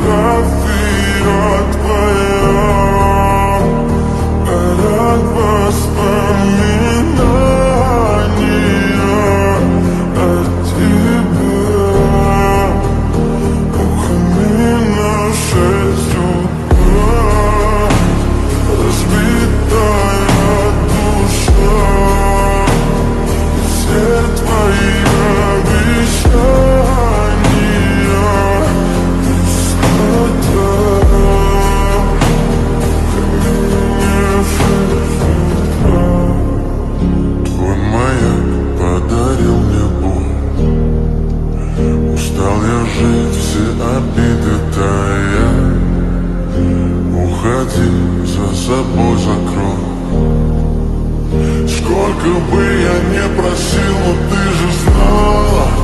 фотография твоя, горят воспоминания о тебе. Ух, именно 6 утра, разбитая душа, все твои обещания. Твой маяк подарил мне боль, устал я жить, все обиды тая. Уходи, за собой закрой. Сколько бы я не просил, но ты же